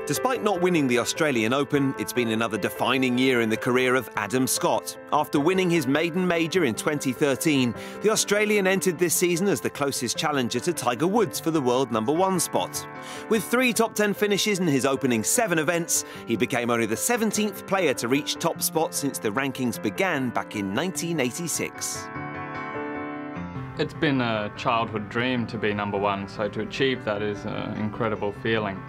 Despite not winning the Australian Open, it's been another defining year in the career of Adam Scott. After winning his maiden major in 2013, the Australian entered this season as the closest challenger to Tiger Woods for the world #1 spot. With 3 top 10 finishes in his opening 7 events, he became only the 17th player to reach top spot since the rankings began back in 1986. It's been a childhood dream to be #1, so to achieve that is an incredible feeling.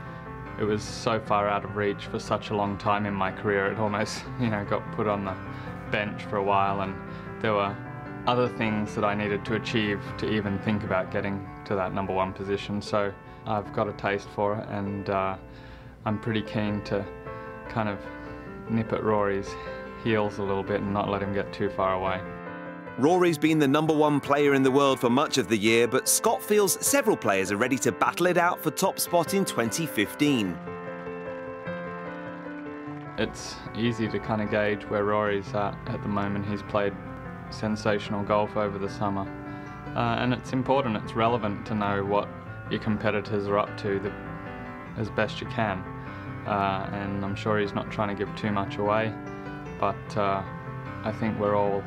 It was so far out of reach for such a long time in my career. It almost, got put on the bench for a while, and there were other things that I needed to achieve to even think about getting to that #1 position. So I've got a taste for it, and I'm pretty keen to kind of nip at Rory's heels a little bit and not let him get too far away. Rory's been the #1 player in the world for much of the year, but Scott feels several players are ready to battle it out for top spot in 2015. It's easy to kind of gauge where Rory's at the moment. He's played sensational golf over the summer. And it's important, it's relevant to know what your competitors are up to as best you can. And I'm sure he's not trying to give too much away, but I think we're all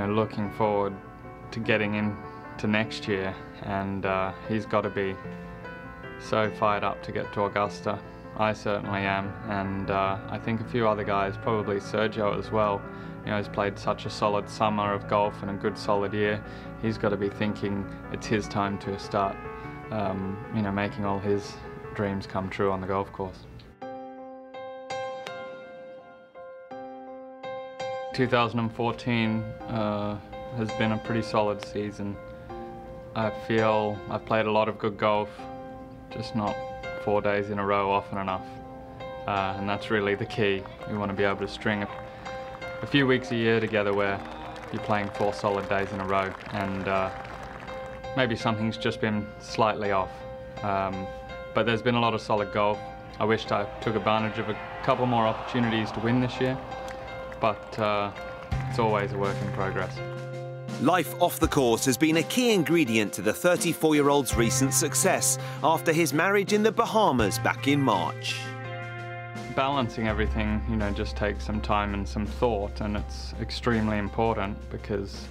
looking forward to getting into next year, and he's got to be so fired up to get to Augusta. I certainly am, and I think a few other guys, probably Sergio as well. He's played such a solid summer of golf and a good solid year. He's got to be thinking it's his time to start, making all his dreams come true on the golf course. 2014 has been a pretty solid season. I feel I've played a lot of good golf, just not 4 days in a row often enough. And that's really the key. You want to be able to string a few weeks a year together where you're playing 4 solid days in a row, and maybe something's just been slightly off. But there's been a lot of solid golf. I wished I took advantage of a couple more opportunities to win this year, but it's always a work in progress. Life off the course has been a key ingredient to the 34-year-old's recent success after his marriage in the Bahamas back in March. Balancing everything, just takes some time and some thought, and it's extremely important because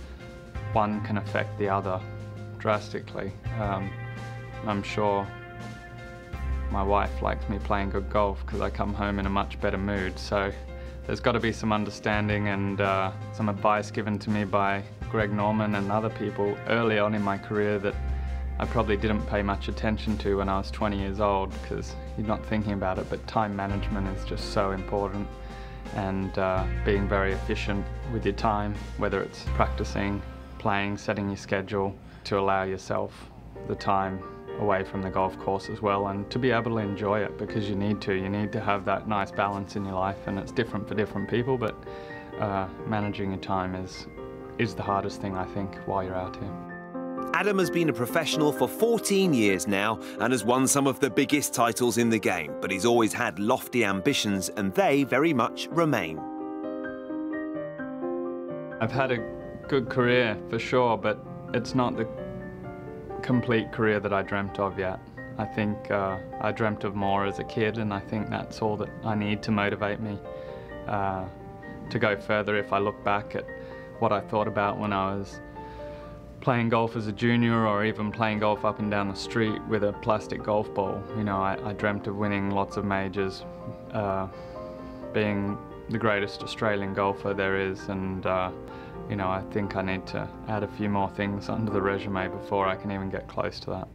one can affect the other drastically. I'm sure my wife likes me playing good golf because I come home in a much better mood, so there's got to be some understanding and some advice given to me by Greg Norman and other people early on in my career that I probably didn't pay much attention to when I was 20 years old, because you're not thinking about it, but time management is just so important, and being very efficient with your time, whether it's practicing, playing, setting your schedule to allow yourself the time away from the golf course as well, and to be able to enjoy it, because you need to have that nice balance in your life, and it's different for different people, but managing your time is the hardest thing, I think, while you're out here. Adam has been a professional for 14 years now and has won some of the biggest titles in the game, but he's always had lofty ambitions, and they very much remain. I've had a good career for sure, but it's not the complete career that I dreamt of yet. I think I dreamt of more as a kid, and I think that's all that I need to motivate me to go further. If I look back at what I thought about when I was playing golf as a junior, or even playing golf up and down the street with a plastic golf ball, I dreamt of winning lots of majors, being the greatest Australian golfer there is, and I think I need to add a few more things under the resume before I can even get close to that.